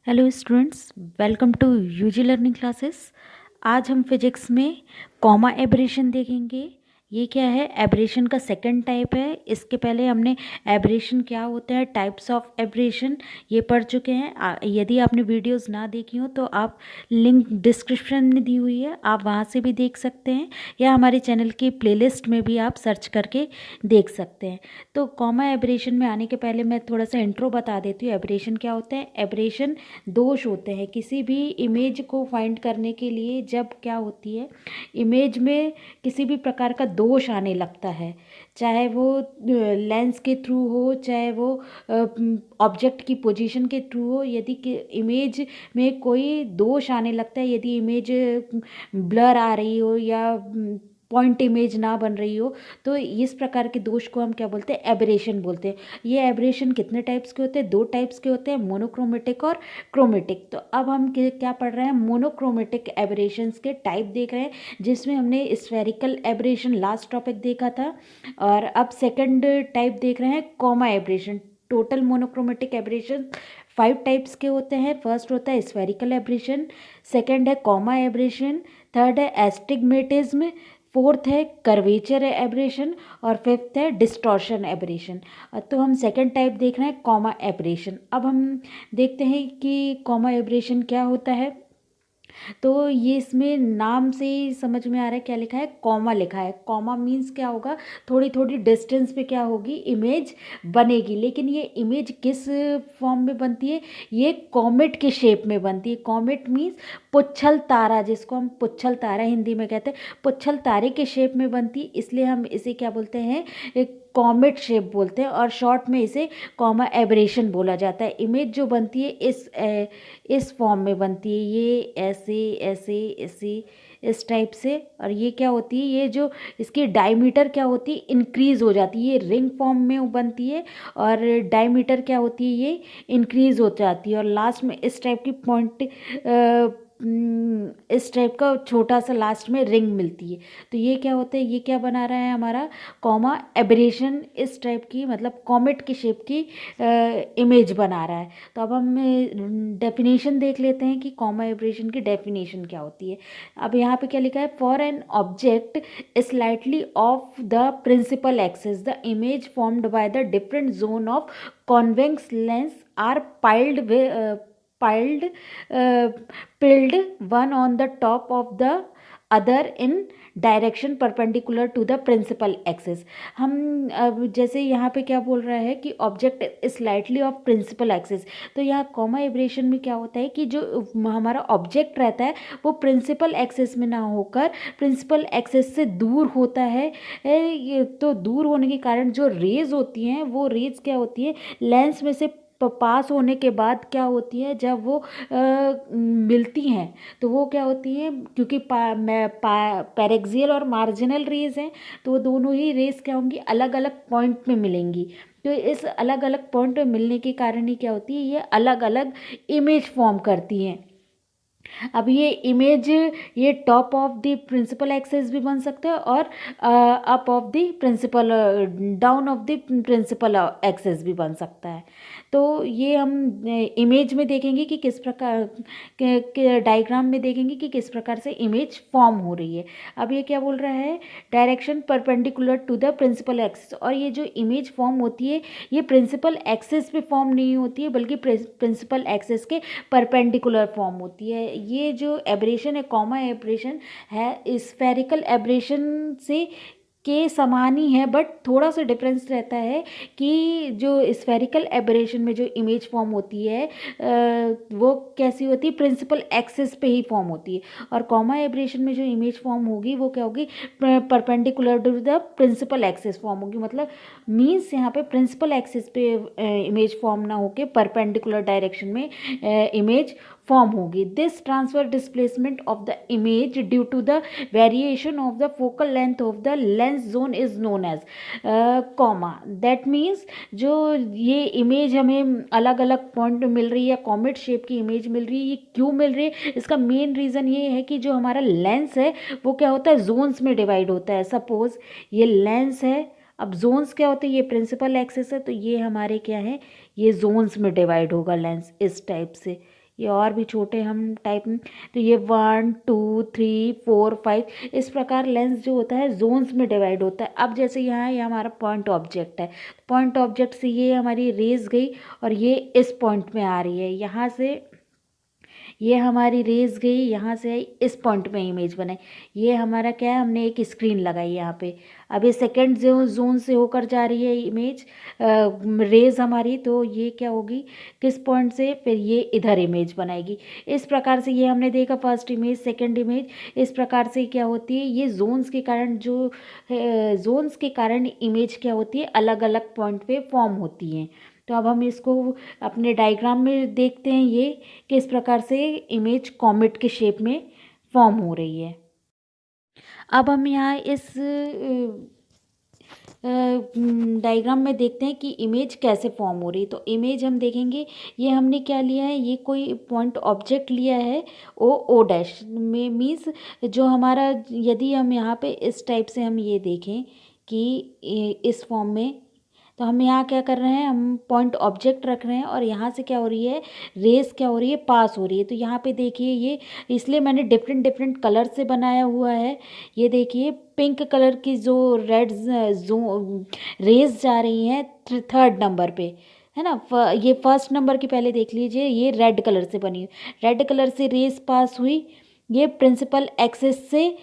Hello students, welcome to UG learning classes. आज हम physics में कॉमा एब्रेशन देखेंगे। ये क्या है? एब्रेशन का सेकंड टाइप है। इसके पहले हमने एब्रेशन क्या होता है, टाइप्स ऑफ एब्रेशन, ये पढ़ चुके हैं। यदि आपने वीडियोस ना देखी हो तो आप लिंक डिस्क्रिप्शन में दी हुई है, आप वहाँ से भी देख सकते हैं, या हमारे चैनल की प्लेलिस्ट में भी आप सर्च करके देख सकते हैं। तो कॉमा एब्रेशन में आने के पहले मैं थोड़ा सा इंट्रो बता देती हूँ। एब्रेशन क्या होता है? एब्रेशन दोष होते हैं किसी भी इमेज को फाइंड करने के लिए। जब क्या होती है, इमेज में किसी भी प्रकार का दोष आने लगता है, चाहे वो लेंस के थ्रू हो, चाहे वो ऑब्जेक्ट की पोजीशन के थ्रू हो। यदि इमेज में कोई दोष आने लगता है, यदि इमेज ब्लर आ रही हो या पॉइंट इमेज ना बन रही हो, तो इस प्रकार के दोष को हम क्या बोलते हैं? एबरेशन बोलते हैं। ये एबरेशन कितने टाइप्स के होते हैं? दो टाइप्स के होते हैं, मोनोक्रोमेटिक और क्रोमेटिक। तो अब हम क्या पढ़ रहे हैं? मोनोक्रोमेटिक एबरेशंस के टाइप देख रहे हैं, जिसमें हमने स्फेरिकल एबरेशन लास्ट टॉपिक देखा था, और अब सेकंड टाइप देख रहे हैं, comma aberration. Total monochromatic aberration 5 types के होते हैं। फर्स्ट होता है स्फेरिकल एबरेशन, सेकंड है कॉमा एबरेशन, थर्ड है एस्टिग्मेटिज्म, फोर्थ है कर्वेचर एब्रेशन, और फिफ्थ है डिस्टॉर्शन एब्रेशन। तो हम सेकंड टाइप देख रहे हैं, कॉमा एब्रेशन। अब हम देखते हैं कि कॉमा एब्रेशन क्या होता है। तो ये इसमें नाम से ही समझ में आ रहा है क्या लिखा है, कॉमा लिखा है। कॉमा मीन्स क्या होगा, थोड़ी थोड़ी डिस्टेंस पे क्या होगी, इमेज बनेगी। लेकिन ये इमेज किस फॉर्म में बनती है? ये कॉमेट के शेप में बनती है। कॉमेट मीन्स पुच्छल तारा, जिसको हम पुच्छल तारा हिंदी में कहते हैं, पुच्छल तारे के शेप में बनती है, इसलिए हम इसे क्या बोलते हैं, एक कॉमेट शेप बोलते हैं, और शॉर्ट में इसे कॉमा एब्रेशन बोला जाता है। इमेज जो बनती है इस फॉर्म में बनती है, ये ऐसे ऐसे ऐसे इस टाइप से। और ये क्या होती है, ये जो इसकी डायमीटर क्या होती है, इंक्रीज हो जाती है। ये रिंग फॉर्म में बनती है, और डायमीटर क्या होती है, ये इंक्रीज हो जाती है। और लास्ट में इस टाइप की पॉइंट, इस टाइप का छोटा सा लास्ट में रिंग मिलती है। तो ये क्या होता है, ये क्या बना रहा है हमारा, कॉमा एब्रेशन। इस टाइप की, मतलब कॉमेट की शेप की इमेज बना रहा है। तो अब हम डेफिनेशन देख लेते हैं कि कॉमा एब्रेशन की डेफिनेशन क्या होती है। अब यहाँ पे क्या लिखा है, for an object slightly off the principal axis the image formed by the different zone of convex lens are piled pilled one on the top of the other in direction perpendicular to the principal axis. हम अब जैसे यहाँ पे क्या बोल रहा है कि object slightly off principal axis, तो यहाँ कॉमा एब्रेशन में क्या होता है कि जो हमारा ऑब्जेक्ट रहता है वो प्रिंसिपल एक्सिस में ना होकर प्रिंसिपल एक्सिस से दूर होता है। तो दूर होने के कारण जो रेज होती हैं, वो रेज क्या होती है, लेंस में से पास होने के बाद क्या होती है, जब वो मिलती हैं तो वो क्या होती है, क्योंकि पैरेक्सियल और मार्जिनल रेज हैं, तो वो दोनों ही रेज क्या होंगी, अलग अलग पॉइंट में मिलेंगी। तो इस अलग अलग पॉइंट में मिलने के कारण ही क्या होती है, ये अलग अलग इमेज फॉर्म करती हैं। अब ये इमेज, ये top of the principal axis भी बन सकता है, और up of the principal, down of the principal axis भी बन सकता है। तो ये हम इमेज में देखेंगे कि किस प्रकार के डायग्राम में देखेंगे कि किस प्रकार से इमेज फॉर्म हो रही है। अब ये क्या बोल रहा है, direction perpendicular to the principal axis. और ये जो इमेज फॉर्म होती है, ये प्रिंसिपल एक्सिस पे फॉर्म नहीं होती है, बल्कि प्रिंसिपल एक्सिस के परपेंडिकुलर फॉर्म होती है। ये जो एब्रेशन है, कॉमा एब्रेशन है, स्फेरिकल एब्रेशन से के समान ही है, बट थोड़ा सा डिफरेंस रहता है कि जो स्फेरिकल एब्रेशन में जो इमेज फॉर्म होती है वो कैसी होती है, प्रिंसिपल एक्सिस पे ही फॉर्म होती है। और कॉमा एब्रेशन में जो इमेज फॉर्म होगी वो क्या होगी, perpendicular to the principal axis form होगी। मतलब मीन्स यहाँ पे प्रिंसिपल एक्सिस पे इमेज फॉर्म ना होके परपेंडिकुलर डायरेक्शन में इमेज फॉर्म होगी। This transfer displacement of the image due to the variation of the focal length of the lens zone is known as coma. That means जो ये image हमें अलग अलग point में मिल रही है, कॉमेट शेप की इमेज मिल रही है, ये क्यों मिल रही है? इसका मेन रीज़न ये है कि जो हमारा लेंस है वो क्या होता है, जोन्स में डिवाइड होता है। सपोज ये लेंस है, अब जोन्स क्या होते हैं, ये प्रिंसिपल एक्सिस है, तो ये हमारे क्या है, ये जोन्स में डिवाइड होगा लेंस इस टाइप से। ये और भी छोटे हम टाइप में, तो ये 1 2 3 4 5 इस प्रकार लेंस जो होता है जोन्स में डिवाइड होता है। अब जैसे यहाँ ये हमारा पॉइंट ऑब्जेक्ट है, पॉइंट ऑब्जेक्ट से ये हमारी रेज गई और ये इस पॉइंट में आ रही है, यहाँ से ये हमारी रेज गई, यहाँ से आई, इस पॉइंट में इमेज बनाई। ये हमारा क्या है, हमने एक स्क्रीन लगाई यहाँ पे। अब ये सेकेंड जोन से होकर जा रही है इमेज रेज हमारी, तो ये क्या होगी, किस पॉइंट से, फिर ये इधर इमेज बनाएगी। इस प्रकार से ये हमने देखा फर्स्ट इमेज, सेकेंड इमेज। इस प्रकार से क्या होती है, ये जोन्स के कारण जो जोन्स के कारण इमेज क्या होती है, अलग अलग पॉइंट पे फॉर्म होती हैं। तो अब हम इसको अपने डायग्राम में देखते हैं, ये किस प्रकार से इमेज कॉमेट के शेप में फॉर्म हो रही है। अब हम यहाँ इस डायग्राम में देखते हैं कि इमेज कैसे फॉर्म हो रही है। तो इमेज हम देखेंगे, ये हमने क्या लिया है, ये कोई पॉइंट ऑब्जेक्ट लिया है ओ डैश में, मीन्स जो हमारा, यदि हम यहाँ पे इस टाइप से हम ये देखें कि इस फॉर्म में, तो हम यहाँ क्या कर रहे हैं, हम पॉइंट ऑब्जेक्ट रख रहे हैं और यहाँ से क्या हो रही है, रेस क्या हो रही है, पास हो रही है। तो यहाँ पे देखिए ये, इसलिए मैंने डिफरेंट डिफरेंट कलर से बनाया हुआ है। ये देखिए पिंक कलर की जो रेड जो रेस जा रही हैं थर्ड नंबर पे, है ना। ये फर्स्ट नंबर की पहले देख लीजिए, ये रेड कलर से बनी हुई, रेड कलर से रेस पास हुई। ये प्रिंसिपल एक्सिस से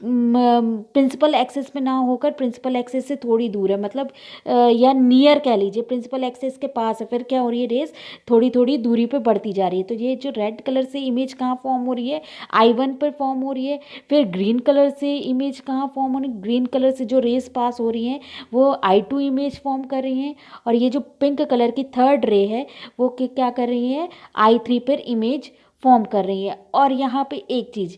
प्रिंसिपल एक्सिस में ना होकर प्रिंसिपल एक्सिस से थोड़ी दूर है, मतलब या नियर कह लीजिए, प्रिंसिपल एक्सिस के पास है। फिर क्या हो रही है, रेस थोड़ी थोड़ी दूरी पे बढ़ती जा रही है। तो ये जो रेड कलर से इमेज कहाँ फॉर्म हो रही है, I1 पर फॉर्म हो रही है। फिर ग्रीन कलर से इमेज कहाँ फॉर्म हो रही है, ग्रीन कलर से जो रेस पास हो रही हैं वो I2 इमेज फॉर्म कर रही हैं। और ये जो पिंक कलर की थर्ड रे है वो क्या कर रही है, I3 पर इमेज फॉर्म कर रही है। और यहाँ पे एक चीज़,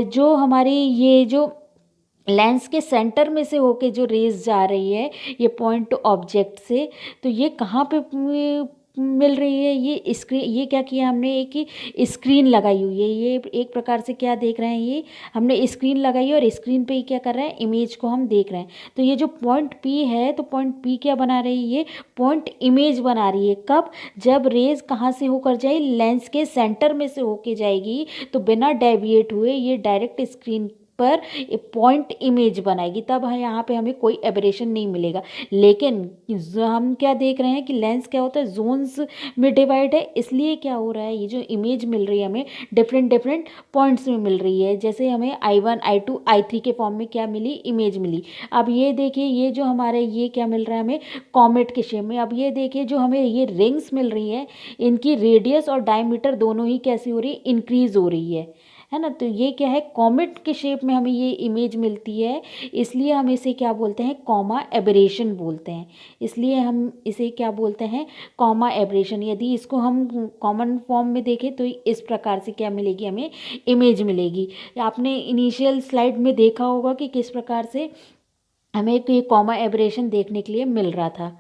जो हमारी ये जो लेंस के सेंटर में से होके जो रेज जा रही है, ये पॉइंट ऑब्जेक्ट से, तो ये कहाँ पे मिल रही है, ये स्क्रीन, ये क्या किया हमने, एक ही स्क्रीन लगाई हुई है। ये एक प्रकार से क्या देख रहे हैं, ये हमने स्क्रीन लगाई है और स्क्रीन पे ही क्या कर रहे हैं, इमेज को हम देख रहे हैं। तो ये जो पॉइंट P है, तो पॉइंट P क्या बना रही है, ये पॉइंट इमेज बना रही है। कब, जब रेज कहाँ से होकर जाए, लेंस के सेंटर में से होके जाएगी, तो बिना डेविएट हुए ये डायरेक्ट स्क्रीन पर पॉइंट इमेज बनाएगी, तब यहाँ पे हमें कोई एबरेशन नहीं मिलेगा। लेकिन हम क्या देख रहे हैं कि लेंस क्या होता है, जोन्स में डिवाइड है, इसलिए क्या हो रहा है, ये जो इमेज मिल रही है हमें डिफरेंट डिफरेंट पॉइंट्स में मिल रही है। जैसे हमें I1 I2 I3 के फॉर्म में क्या मिली, इमेज मिली। अब ये देखिए, ये जो हमारे ये क्या मिल रहा है हमें, कॉमेट के शेप में। अब ये देखिए जो हमें ये रिंग्स मिल रही हैं, इनकी रेडियस और डायमीटर दोनों ही कैसी हो रही है, इंक्रीज हो रही है ना। तो ये क्या है, कॉमेट के शेप में हमें ये इमेज मिलती है, इसलिए हम इसे क्या बोलते हैं, कॉमा एबरेशन बोलते हैं। इसलिए हम इसे क्या बोलते हैं, कॉमा एबरेशन। यदि इसको हम कॉमन फॉर्म में देखें तो इस प्रकार से क्या मिलेगी, हमें इमेज मिलेगी। आपने इनिशियल स्लाइड में देखा होगा कि किस प्रकार से हमें ये कॉमा एबरेशन देखने के लिए मिल रहा था।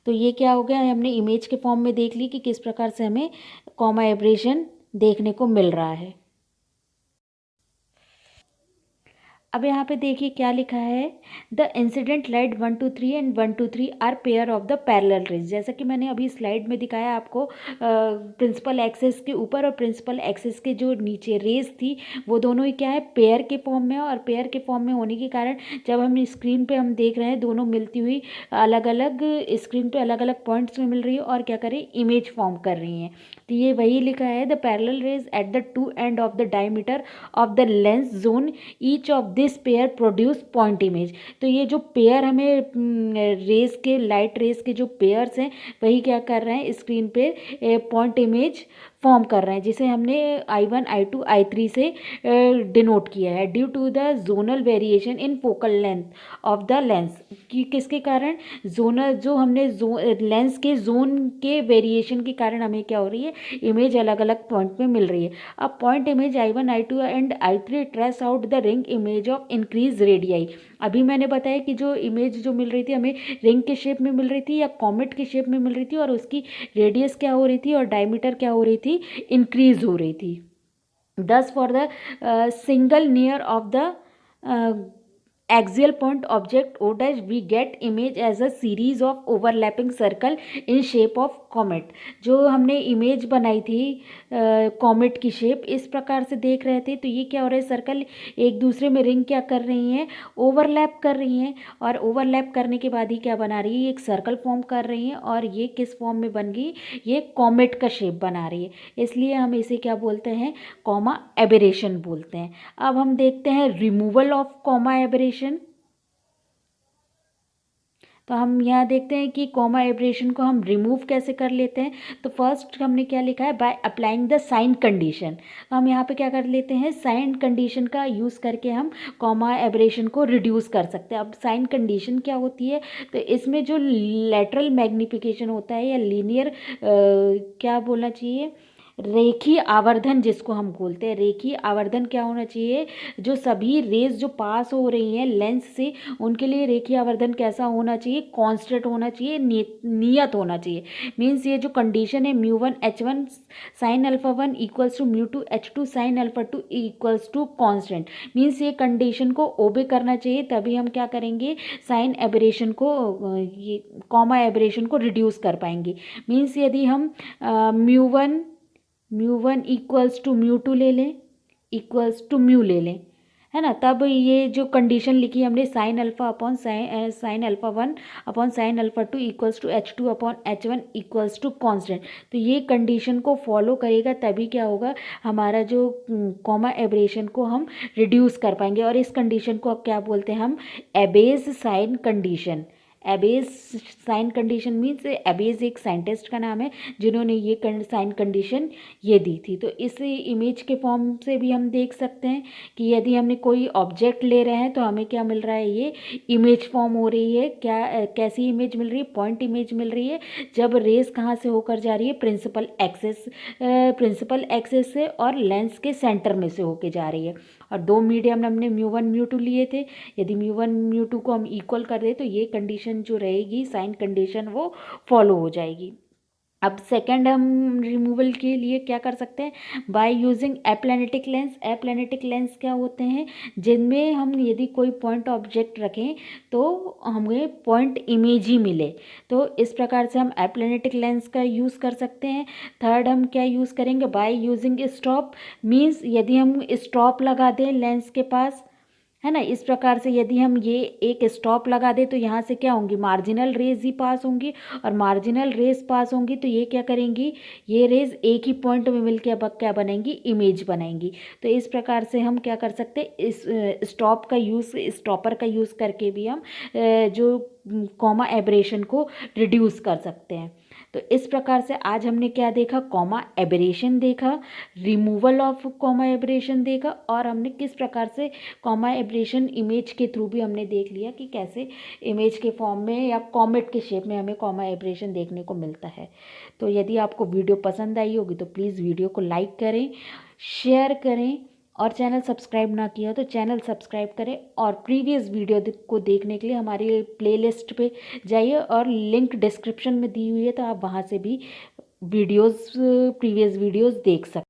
तो ये क्या हो गया, हमने इमेज के फॉर्म में देख ली कि किस प्रकार से हमें कॉमा एबरेशन देखने को मिल रहा है। अब यहाँ पे देखिए क्या लिखा है, the incident light 1 2 3 and 1 2 3 are pair of the parallel rays. जैसा कि मैंने अभी स्लाइड में दिखाया आपको, प्रिंसिपल एक्सिस के ऊपर और प्रिंसिपल एक्सिस के जो नीचे रेज थी, वो दोनों ही क्या है, पेयर के फॉर्म में। और पेयर के फॉर्म में होने के कारण जब हम स्क्रीन पे हम देख रहे हैं, दोनों मिलती हुई अलग अलग स्क्रीन पे अलग अलग पॉइंट्स में मिल रही है और क्या करें, इमेज फॉर्म कर रही हैं। तो ये वही लिखा है, the parallel raise at the two end of the diameter of the lens zone each of this pair produce point image. तो ये जो पेयर हमें रेस के, लाइट रेस के जो पेयर्स हैं, वही क्या कर रहे हैं, स्क्रीन पे पॉइंट इमेज फॉर्म कर रहे हैं, जिसे हमने I1 I2 I3 से डिनोट किया है। Due to the zonal variation in focal length of the lens, कि किसके कारण, जोनल, जो हमने लेंस के जोन के वेरिएशन के कारण हमें क्या हो रही है, इमेज अलग अलग पॉइंट में मिल रही है। अब point image I1 I2 and I3 trace out the ring image of increase radii. अभी मैंने बताया कि जो इमेज जो मिल रही थी हमें रिंग के शेप में मिल रही थी या कॉमेट के शेप में मिल रही थी, और उसकी रेडियस क्या हो रही थी और डायमीटर क्या हो रही थी, इंक्रीज हो रही थी। दस for the single near of the axial point object O dash, we get image as a series of overlapping circle in shape of comet। जो हमने इमेज बनाई थी कॉमेट की शेप इस प्रकार से देख रहे थे, तो ये क्या हो रहा है, सर्कल एक दूसरे में रिंग क्या कर रही हैं, ओवरलैप कर रही हैं, और ओवरलैप करने के बाद ही क्या बना रही है, एक सर्कल फॉर्म कर रही हैं, और ये किस फॉर्म में बन गई, ये कॉमेट का शेप बना रही है, इसलिए हम इसे क्या बोलते हैं, कॉमा एबरेशन बोलते हैं। अब हम देखते हैं रिमूवल ऑफ कॉमा एबरेशन। तो हम यहाँ देखते हैं कि कॉमा एबरेशन को हम रिमूव कैसे कर लेते हैं। तो फर्स्ट हमने क्या लिखा है, by applying the sine condition. तो हम यहाँ पे क्या कर लेते हैं, साइन कंडीशन का यूज़ करके हम कॉमा एबरेशन को रिड्यूस कर सकते हैं। अब साइन कंडीशन क्या होती है, तो इसमें जो लेटरल मैग्निफिकेशन होता है या लीनियर क्या बोलना चाहिए, रेखीय आवर्धन जिसको हम बोलते हैं, रेखीय आवर्धन क्या होना चाहिए, जो सभी रेज जो पास हो रही हैं लेंस से उनके लिए रेखीय आवर्धन कैसा होना चाहिए, कांस्टेंट होना चाहिए, नियत होना चाहिए। मीन्स ये जो कंडीशन है μ1 h1 sine alpha 1 equals to μ2 h2 sine alpha 2 equals to constant, means ये कंडीशन को ओबे करना चाहिए, तभी हम क्या करेंगे, साइन एबरेशन को ये कॉमा एबरेशन को रिड्यूस कर पाएंगे। मीन्स यदि हम μ1 इक्वल्स टू μ2 ले लें, इक्वल्स टू म्यू ले लें, है ना, तब ये जो कंडीशन लिखी हमने sine alpha upon sine alpha 1 upon sine alpha 2 equals to h2 upon h1 equals to constant, तो ये कंडीशन को फॉलो करेगा तभी क्या होगा, हमारा जो कॉमा एबरेशन को हम रिड्यूस कर पाएंगे। और इस कंडीशन को अब क्या बोलते हैं हम, Abbe's sine condition. Abbe's sine condition means, Abbe's एक साइंटिस्ट का नाम है जिन्होंने ये साइन कंडीशन ये दी थी। तो इस इमेज के फॉर्म से भी हम देख सकते हैं कि यदि हमने कोई ऑब्जेक्ट ले रहे हैं तो हमें क्या मिल रहा है, ये इमेज फॉर्म हो रही है, क्या कैसी इमेज मिल रही है, पॉइंट इमेज मिल रही है, जब रेस कहाँ से होकर जा रही है, प्रिंसिपल एक्सेस से और लेंस के सेंटर में से होके जा रही है। और दो मीडियम हमने μ1 μ2 लिए थे, यदि μ1 μ2 को हम इक्वल कर दें तो ये कंडीशन जो रहेगी साइन कंडीशन वो फॉलो हो जाएगी। अब सेकंड हम रिमूवल के लिए क्या कर सकते हैं, बाय यूजिंग एप्लैनेटिक लेंस। एप्लैनेटिक लेंस क्या होते हैं, जिनमें हम यदि कोई पॉइंट ऑब्जेक्ट रखें तो हमें पॉइंट इमेज ही मिले, तो इस प्रकार से हम एप्लैनेटिक लेंस का यूज़ कर सकते हैं। थर्ड हम क्या यूज़ करेंगे, बाय यूजिंग स्टॉप, मीन्स यदि हम स्टॉप लगा दें लेंस के पास, है ना, इस प्रकार से यदि हम ये एक स्टॉप लगा दें तो यहाँ से क्या होंगी, मार्जिनल रेज ही पास होंगी, और मार्जिनल रेज पास होंगी तो ये क्या करेंगी, ये रेज एक ही पॉइंट में मिलकर अब क्या बनाएंगी, इमेज बनाएंगी। तो इस प्रकार से हम क्या कर सकते हैं, इस स्टॉप का यूज़, स्टॉपर का यूज़ करके भी हम जो कॉमा एबरेशन को रिड्यूस कर सकते हैं। तो इस प्रकार से आज हमने क्या देखा, कॉमा एबरेशन देखा, रिमूवल ऑफ कॉमा एबरेशन देखा, और हमने किस प्रकार से कॉमा एबरेशन इमेज के थ्रू भी हमने देख लिया कि कैसे इमेज के फॉर्म में या कॉमेट के शेप में हमें कॉमा एबरेशन देखने को मिलता है। तो यदि आपको वीडियो पसंद आई होगी तो प्लीज़ वीडियो को लाइक करें, शेयर करें, और चैनल सब्सक्राइब ना किया तो चैनल सब्सक्राइब करें, और प्रीवियस वीडियो को देखने के लिए हमारी प्लेलिस्ट पे जाइए, और लिंक डिस्क्रिप्शन में दी हुई है तो आप वहाँ से भी वीडियोस, प्रीवियस वीडियोस देख सकते हैं।